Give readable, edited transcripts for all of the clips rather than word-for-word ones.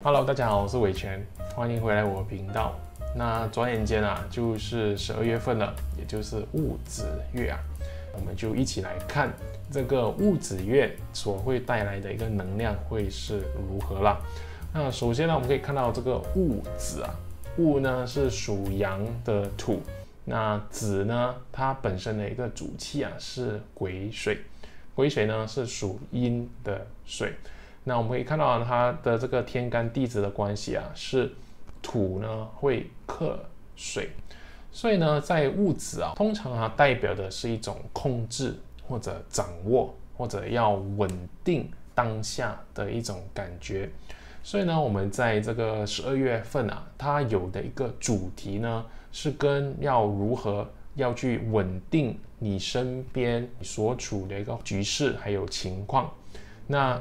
Hello， 大家好，我是伟权，欢迎回来我的频道。那转眼间啊，就是12月份了，也就是戊子月啊，我们就一起来看这个戊子月所会带来的一个能量会是如何啦。那首先呢，我们可以看到这个戊子啊，戊呢是属阳的土，那子呢，它本身的一个主气啊是癸水，癸水呢是属阴的水。那我们可以看到它的这个天干地支的关系啊，是土呢会克水，所以呢，在戊子啊，通常它代表的是一种控制或者掌握，或者要稳定当下的一种感觉。所以呢，我们在这个12月份啊，它有的一个主题呢，是跟要如何要去稳定你身边你所处的一个局势还有情况。那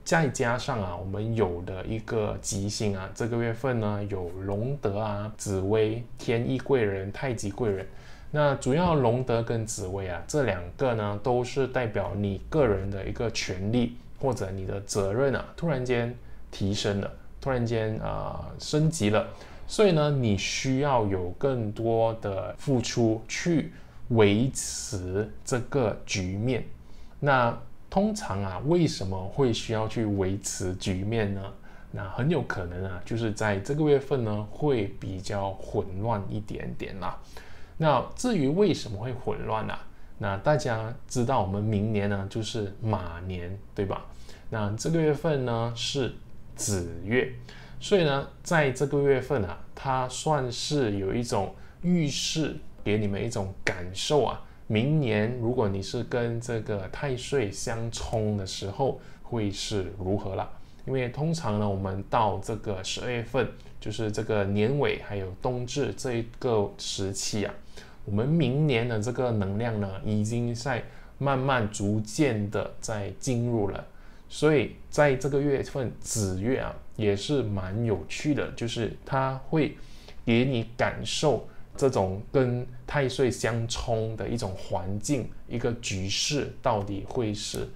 再加上啊，我们有的一个吉星啊，这个月份呢有龙德啊、紫微、天意贵人、太极贵人。那主要龙德跟紫微啊，这两个呢都是代表你个人的一个权利或者你的责任啊，突然间提升了，突然间升级了，所以呢，你需要有更多的付出去维持这个局面。那通常啊，为什么会需要去维持局面呢？那很有可能啊，就是在这个月份呢，会比较混乱一点点啦。那至于为什么会混乱啊？那大家知道我们明年呢就是马年，对吧？那这个月份呢是子月，所以呢，在这个月份啊，它算是有一种预示，给你们一种感受啊。明年如果你是跟这个太岁相冲的时候，会是如何啦？因为通常呢，我们到这个12月份，就是这个年尾还有冬至这一个时期啊，我们明年的这个能量呢，已经在慢慢逐渐的在进入了。所以在这个月份子月啊，也是蛮有趣的，就是它会给你感受这种跟太岁相冲的一种环境，一个局势到底会是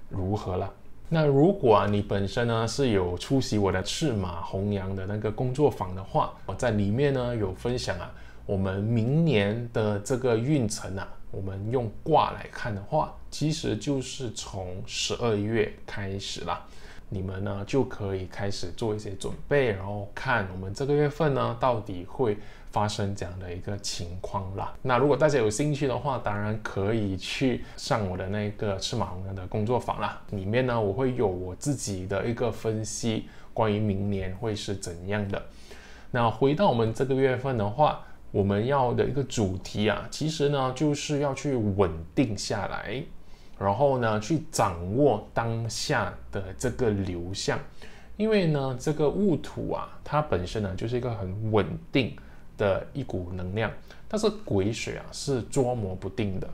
如何了。那如果你本身呢是有出席我的赤马红羊的那个工作坊的话，我在里面呢有分享啊，我们明年的这个运程啊，我们用卦来看的话，其实就是从12月开始啦。你们呢就可以开始做一些准备，然后看我们这个月份呢到底会发生这样的一个情况啦。那如果大家有兴趣的话，当然可以去上我的那个赤马红羊的工作坊啦。里面呢我会有我自己的一个分析，关于明年会是怎样的。那回到我们这个月份的话，我们要的一个主题啊，其实呢就是要去稳定下来。然后呢，去掌握当下的这个流向，因为呢，这个戊土啊，它本身呢就是一个很稳定的一股能量，但是癸水啊是捉摸不定的，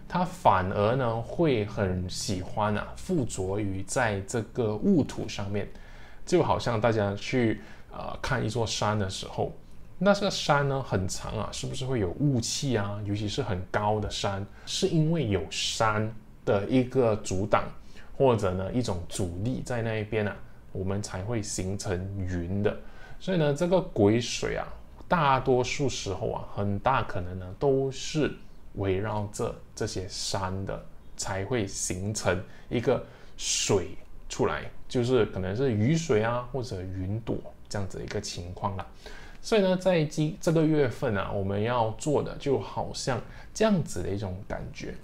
它反而呢会很喜欢啊附着于在这个戊土上面，就好像大家去看一座山的时候，那这个山呢很长啊，是不是会有雾气啊？尤其是很高的山，是因为有山的一个阻挡，或者呢一种阻力在那一边啊，我们才会形成云的。所以呢，这个癸水啊，大多数时候啊，很大可能呢都是围绕着这些山的，才会形成一个水出来，就是可能是雨水啊，或者云朵这样子一个情况啦。所以呢，在这个月份啊，我们要做的就好像这样子的一种感觉。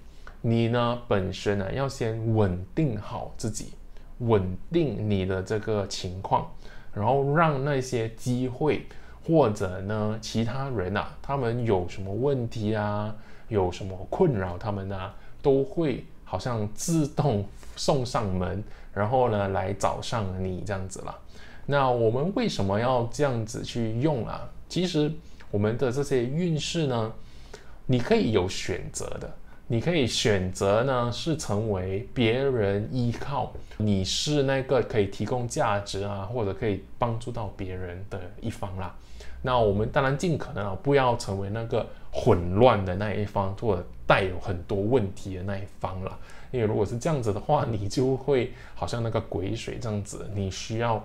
你呢本身呢要先稳定好自己，稳定你的这个情况，然后让那些机会或者呢其他人啊，他们有什么问题啊，有什么困扰他们啊，都会好像自动送上门，然后呢来找上你这样子啦。那我们为什么要这样子去用啊？其实我们的这些运势呢，你可以有选择的。你可以选择呢是成为别人依靠，你是那个可以提供价值啊，或者可以帮助到别人的一方啦。那我们当然尽可能不要成为那个混乱的那一方，或者带有很多问题的那一方啦。因为如果是这样子的话，你就会好像那个癸水这样子，你需要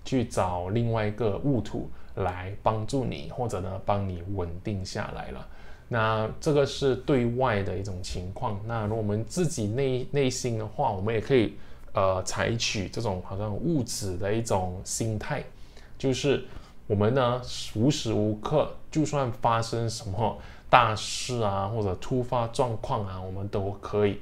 去找另外一个戊土来帮助你，或者呢帮你稳定下来了。那这个是对外的一种情况。那如果我们自己内心的话，我们也可以采取这种好像物质的一种心态，就是我们呢无时无刻，就算发生什么大事啊或者突发状况啊，我们都可以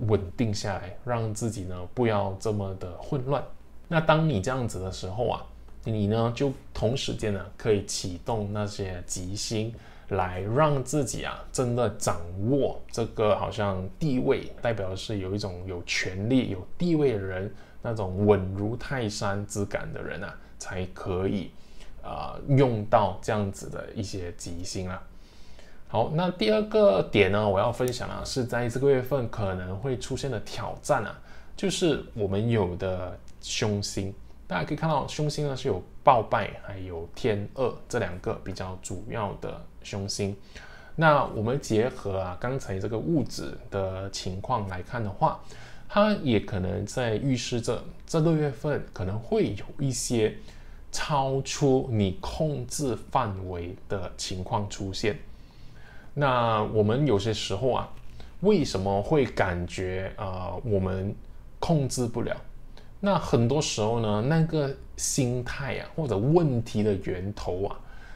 稳定下来，让自己呢不要这么的混乱。那当你这样子的时候啊，你呢就同时间呢可以启动那些吉星，来让自己啊真的掌握这个好像地位，代表的是有一种有权力有地位的人，那种稳如泰山之感的人啊，才可以用到这样子的一些吉星啦。好，那第二个点呢，我要分享啊，是在这个月份可能会出现的挑战啊，就是我们有的凶星。大家可以看到，凶星呢是有暴败还有天恶这两个比较主要的凶星。那我们结合刚才这个物质的情况来看的话，它也可能在预示着这个月份可能会有一些超出你控制范围的情况出现。那我们有些时候为什么会感觉我们控制不了？那很多时候呢，那个心态或者问题的源头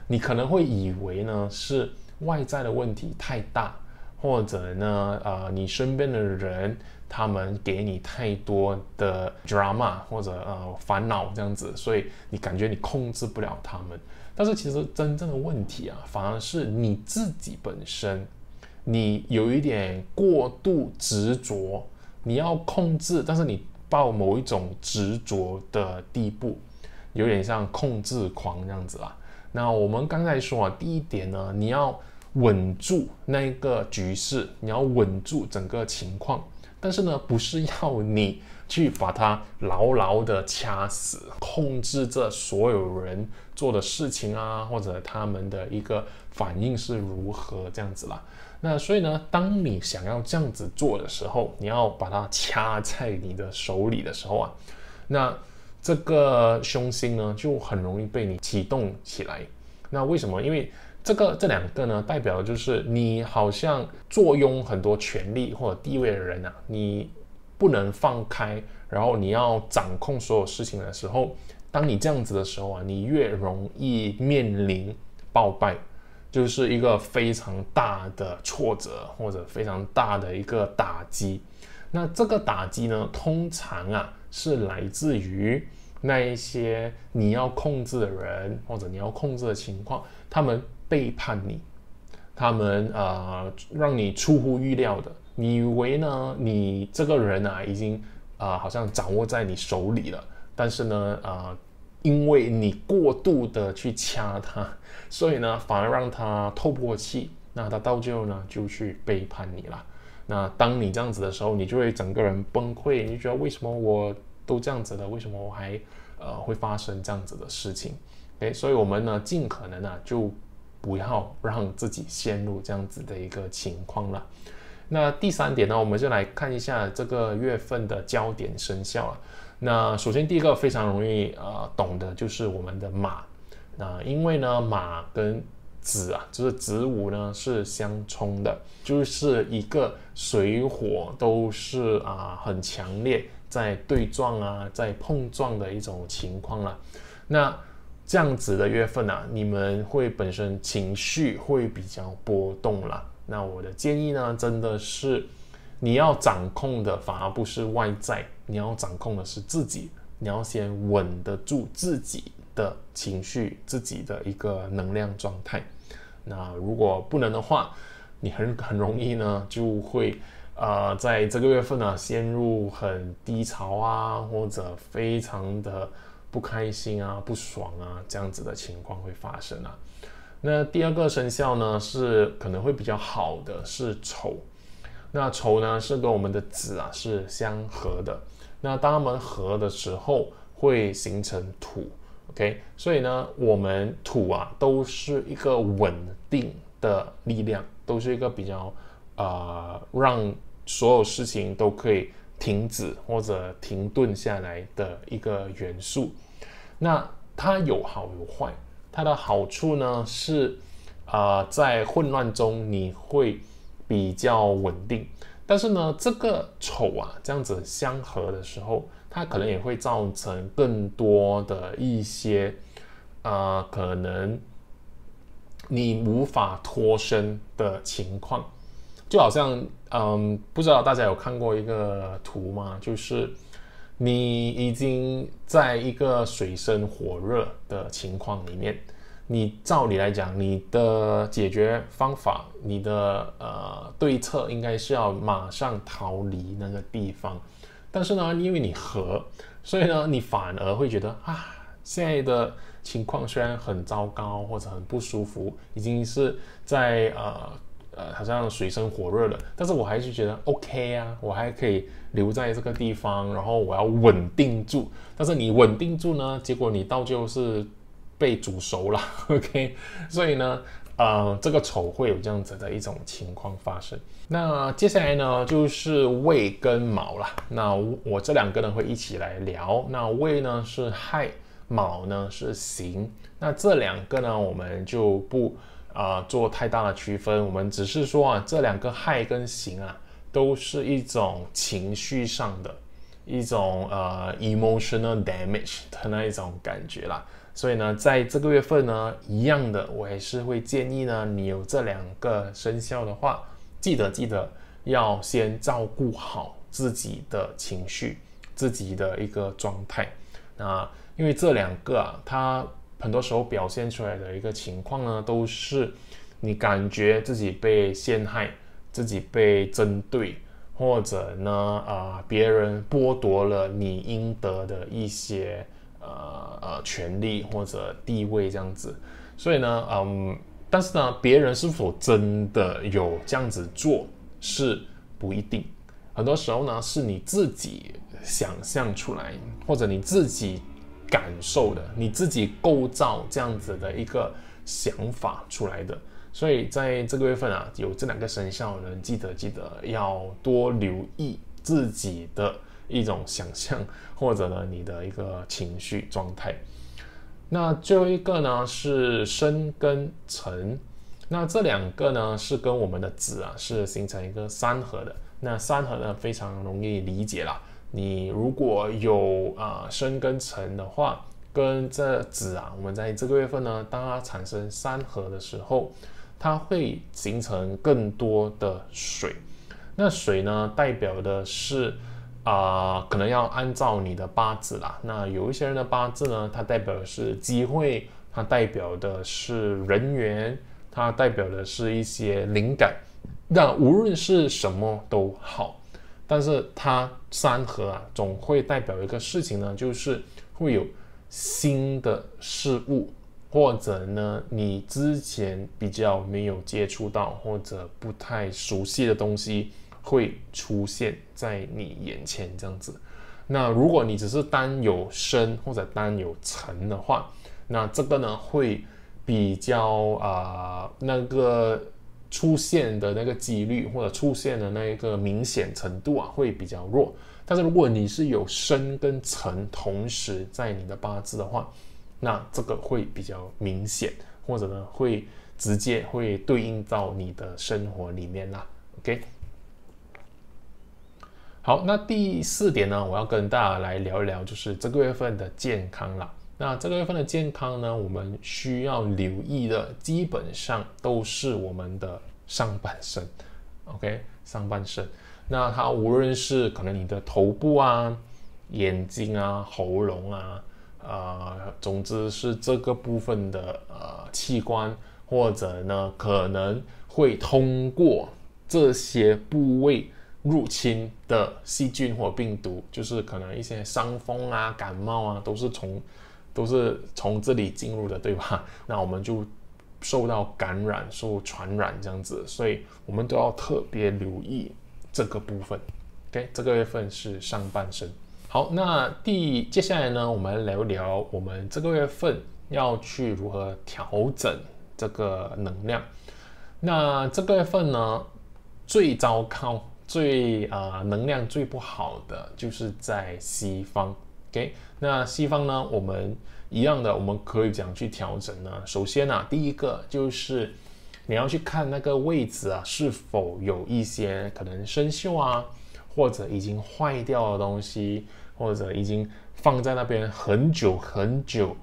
你可能会以为呢是外在的问题太大，或者呢你身边的人他们给你太多的 drama 或者烦恼这样子，所以你感觉你控制不了他们。但是其实真正的问题反而是你自己本身，你有一点过度执着，你要控制，但是你到某一种执着的地步，有点像控制狂这样子啦。那我们刚才说第一点呢，你要稳住那个局势，你要稳住整个情况，但是呢，不是要你去把它牢牢的掐死，控制着所有人做的事情或者他们的一个反应是如何这样子啦。那所以呢，当你想要这样子做的时候，你要把它掐在你的手里的时候那这个凶星呢就很容易被你启动起来。那为什么？因为这两个呢，代表的就是你好像坐拥很多权力或者地位的人你不能放开，然后你要掌控所有事情的时候，当你这样子的时候你越容易面临暴败，就是一个非常大的挫折或者非常大的一个打击。那这个打击呢，通常是来自于那一些你要控制的人或者你要控制的情况，他们背叛你，他们让你出乎预料的，你以为呢你这个人已经好像掌握在你手里了，但是呢因为你过度的去掐他，所以呢反而让他透不过气，那他到最后呢就去背叛你了。那当你这样子的时候，你就会整个人崩溃，你就觉得为什么我都这样子了，为什么我还会发生这样子的事情？所以我们呢尽可能就不要让自己陷入这样子的一个情况了。那第三点呢，我们就来看一下这个月份的焦点生肖那首先第一个非常容易懂的就是我们的马。那因为呢马跟子就是子午呢是相冲的，就是一个水火都是很强烈在对撞在碰撞的一种情况啦。那这样子的月份你们会本身情绪会比较波动啦。那我的建议呢，真的是你要掌控的反而不是外在，你要掌控的是自己，你要先稳得住自己的情绪，自己的一个能量状态。那如果不能的话，你很容易呢就会在这个月份陷入很低潮或者非常的不开心不爽这样子的情况会发生那第二个生肖呢是可能会比较好的是丑。那丑呢是跟我们的子是相合的，那当它们合的时候会形成土。OK， 所以呢我们土都是一个稳定的力量，都是一个比较让所有事情都可以停止或者停顿下来的一个元素。那它有好有坏，它的好处呢是，在混乱中你会比较稳定，但是呢，这个丑啊这样子相合的时候，它可能也会造成更多的一些，可能你无法脱身的情况，就好像，不知道大家有看过一个图吗？就是你已经在一个水深火热的情况里面，你照理来讲，你的解决方法，你的对策应该是要马上逃离那个地方，但是呢，因为你合，所以呢，你反而会觉得现在的情况虽然很糟糕或者很不舒服，已经是在好像水深火热了，但是我还是觉得 OK 啊，我还可以留在这个地方，然后我要稳定住。但是你稳定住呢，结果你到最后是被煮熟了，OK？ 所以呢，这个丑会有这样子的一种情况发生。那接下来呢，就是胃跟卯啦。那我这两个呢会一起来聊。那胃呢是亥，卯呢是刑。那这两个呢，我们就不做太大的区分，我们只是说这两个亥跟刑都是一种情绪上的一种emotional damage 的那一种感觉啦。所以呢，在这个月份呢，一样的，我还是会建议呢，你有这两个生肖的话，记得要先照顾好自己的情绪，自己的一个状态。那因为这两个它很多时候表现出来的一个情况呢，都是你感觉自己被陷害，自己被针对，或者呢，别人剥夺了你应得的一些权利或者地位这样子。所以呢，但是呢，别人是否真的有这样子做是不一定，很多时候呢是你自己想象出来，或者你自己感受的，你自己构造这样子的一个想法出来的。所以在这个月份有这两个生肖的人，记得要多留意自己的一种想象，或者呢你的一个情绪状态。那最后一个呢是申跟辰，那这两个呢是跟我们的子是形成一个三合的。那三合呢非常容易理解啦，你如果有申跟辰的话，跟这子我们在这个月份呢，当它产生三合的时候，它会形成更多的水。那水呢代表的是可能要按照你的八字啦。那有一些人的八字呢，它代表的是机会，它代表的是人缘，它代表的是一些灵感。那无论是什么都好，但是它三合总会代表一个事情呢，就是会有新的事物，或者呢你之前比较没有接触到或者不太熟悉的东西会出现在你眼前这样子。那如果你只是单有申或者单有辰的话，那这个呢会比较那个出现的那个几率或者出现的那个明显程度会比较弱。但是如果你是有申跟辰同时在你的八字的话，那这个会比较明显，或者呢会直接会对应到你的生活里面啦。OK。好，那第四点呢，我要跟大家来聊一聊，就是这个月份的健康啦。那这个月份的健康呢，我们需要留意的，基本上都是我们的上半身 ，OK， 上半身。那它无论是可能你的头部眼睛喉咙总之是这个部分的器官，或者呢可能会通过这些部位入侵的细菌或病毒，就是可能一些伤风感冒都是从这里进入的，对吧？那我们就受到感染、受传染这样子，所以我们都要特别留意这个部分。OK， 这个月份是上半身。好，那接下来呢，我们聊一聊我们这个月份要去如何调整这个能量。那这个月份呢，最糟糕、最能量最不好的就是在西方。OK， 那西方呢，我们一样的，我们可以怎样去调整呢？首先啊，第一个就是你要去看那个位置啊，是否有一些可能生锈啊，或者已经坏掉的东西，或者已经放在那边很久很久，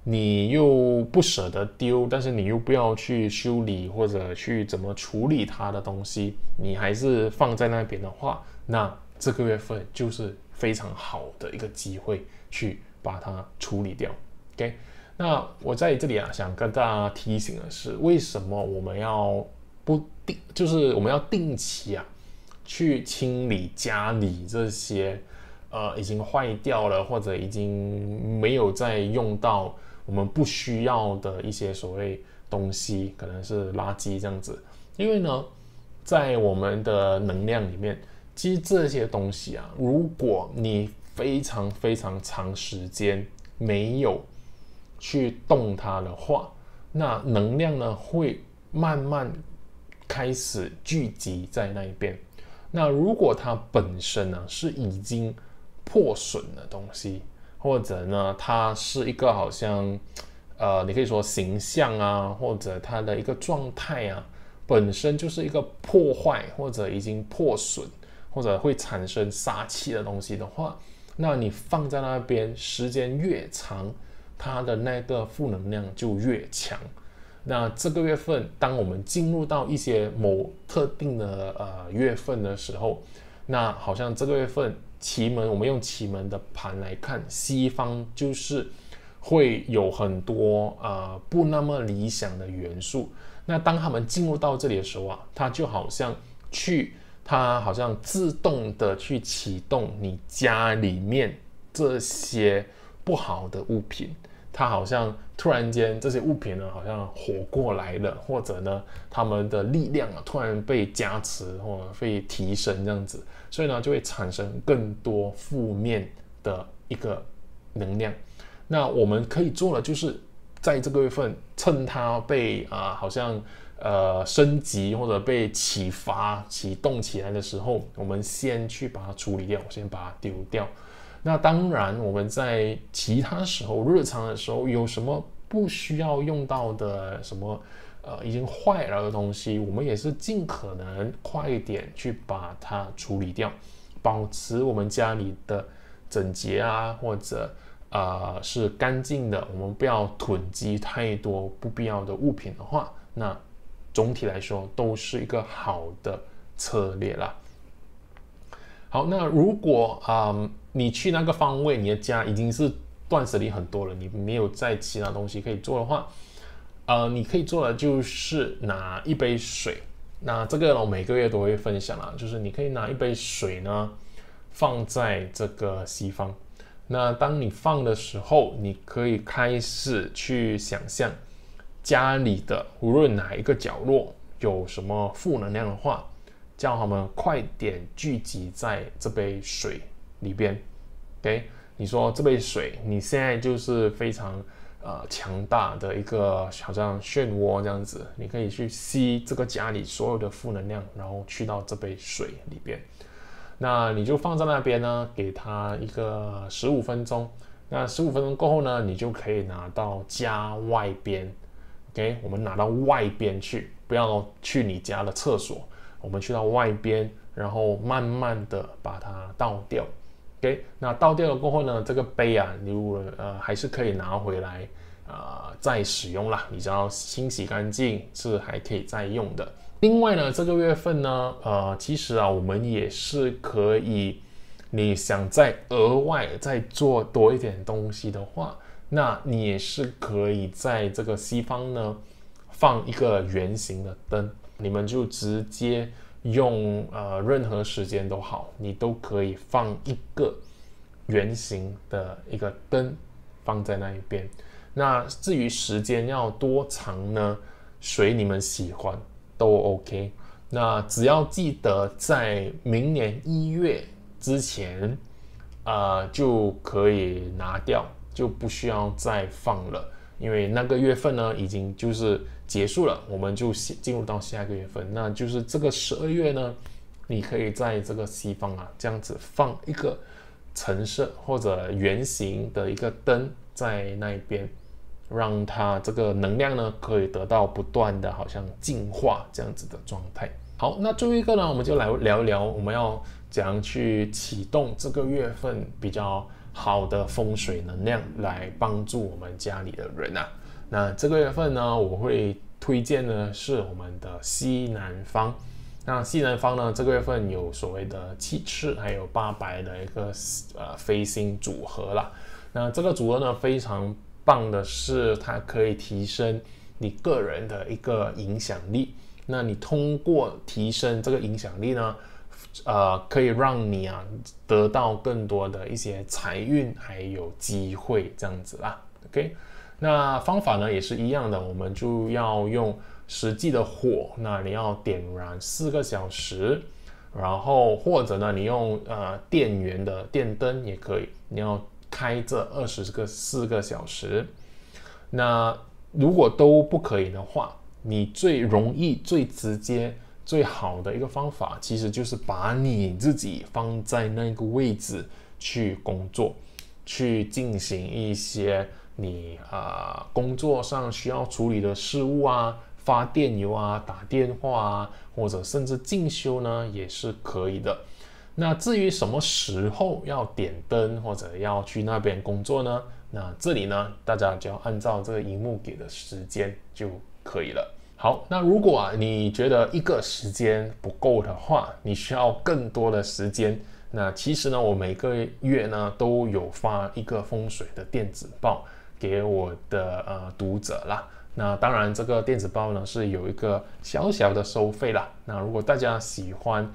你又不舍得丢，但是你又不要去修理或者去怎么处理它的东西，你还是放在那边的话，那这个月份就是非常好的一个机会去把它处理掉。OK， 那我在这里啊，想跟大家提醒的是，为什么我们要就是我们要定期啊，去清理家里这些已经坏掉了或者已经没有再用到我们不需要的一些所谓东西，可能是垃圾这样子。因为呢，在我们的能量里面，其实这些东西啊，如果你非常非常长时间没有去动它的话，那能量呢会慢慢开始聚集在那一边。那如果它本身呢是已经破损的东西，或者呢它是一个好像你可以说形象啊，或者它的一个状态啊，本身就是一个破坏或者已经破损，或者会产生杀气的东西的话，那你放在那边时间越长，它的那个负能量就越强。那这个月份，当我们进入到一些某特定的月份的时候，那好像这个月份奇门，我们用奇门的盘来看，西方就是会有很多不那么理想的元素。那当他们进入到这里的时候啊，它好像自动的去启动你家里面这些不好的物品，它好像突然间这些物品呢好像活过来了，或者呢他们的力量啊突然被加持或者被提升这样子，所以呢就会产生更多负面的一个能量。那我们可以做的就是在这个月份趁它被好像升级或者被启动起来的时候，我们先去把它处理掉，先把它丢掉。那当然我们在其他时候日常的时候有什么不需要用到的什么已经坏了的东西，我们也是尽可能快一点去把它处理掉，保持我们家里的整洁啊，或者是干净的，我们不要囤积太多不必要的物品的话，那总体来说都是一个好的策略啦。好，那如果你去那个方位，你的家已经是断舍离很多了，你没有再其他东西可以做的话，你可以做的就是拿一杯水。那这个我每个月都会分享啦，就是你可以拿一杯水呢放在这个西方。那当你放的时候，你可以开始去想象家里的无论哪一个角落有什么负能量的话，叫他们快点聚集在这杯水里边。OK， 你说这杯水你现在就是非常强大的一个好像漩涡这样子，你可以去吸这个家里所有的负能量，然后去到这杯水里边。那你就放在那边呢，给它一个15分钟。那15分钟过后呢，你就可以拿到家外边。OK， 我们拿到外边去，不要去你家的厕所，我们去到外边，然后慢慢的把它倒掉。OK， 那倒掉了过后呢，这个杯啊，你还是可以拿回来再使用啦。你只要清洗干净，是还可以再用的。另外呢，这个月份呢，其实啊，我们也是可以，你想再额外再做多一点东西的话，那你也是可以在这个西方呢放一个圆形的灯，你们就直接用任何时间都好，你都可以放一个圆形的一个灯放在那一边。那至于时间要多长呢？随你们喜欢。都 OK， 那只要记得在明年1月之前，就可以拿掉，就不需要再放了，因为那个月份呢已经就是结束了，我们就进入到下一个月份，那就是这个12月呢，你可以在这个西方这样子放一个橙色或者圆形的一个灯在那边，让它这个能量呢可以得到不断的好像净化这样子的状态。好，那最后一个呢，我们就来聊一聊我们要怎样去启动这个月份比较好的风水能量，来帮助我们家里的人啊。那这个月份呢，我会推荐的是我们的西南方。那西南方呢，这个月份有所谓的7赤还有8白的一个飞星组合啦。那这个组合呢，非常棒的是，它可以提升你个人的一个影响力。那你通过提升这个影响力呢，可以让你得到更多的一些财运还有机会这样子啦。OK， 那方法呢也是一样的，我们就要用实际的火，那你要点燃4个小时，然后或者呢你用电源的电灯也可以，你要开这24个小时。那如果都不可以的话，你最容易、最直接、最好的一个方法，其实就是把你自己放在那个位置去工作，去进行一些你工作上需要处理的事务啊，发电邮啊，打电话啊，或者甚至进修呢，也是可以的。那至于什么时候要点灯或者要去那边工作呢？那这里呢，大家就要按照这个荧幕给的时间就可以了。好，那如果你觉得一个时间不够的话，你需要更多的时间，那其实呢，我每个月呢都有发一个风水的电子报给我的读者啦。那当然，这个电子报呢是有一个小小的收费啦。那如果大家喜欢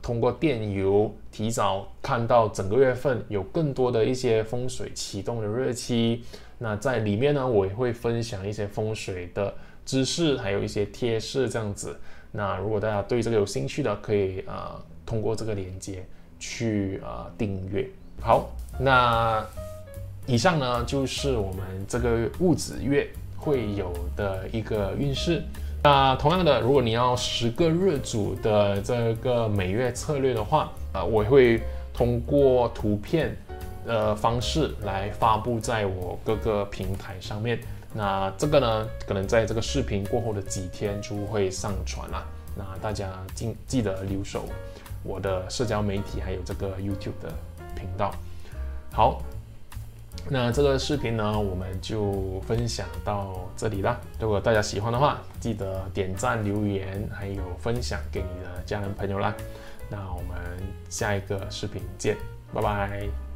通过电邮提早看到整个月份有更多的一些风水启动的日期，那在里面呢，我也会分享一些风水的知识，还有一些贴士这样子。那如果大家对这个有兴趣的，可以通过这个链接去订阅。好，那以上呢就是我们这个戊子月会有的一个运势。那同样的，如果你要10个日主的这个每月策略的话，我会通过图片的方式来发布在我各个平台上面。那这个呢，可能在这个视频过后的几天就会上传啦。那大家记得留守我的社交媒体还有这个 YouTube 的频道。好。那这个视频呢，我们就分享到这里啦。如果大家喜欢的话，记得点赞、留言，还有分享给你的家人朋友啦。那我们下一个视频见，拜拜。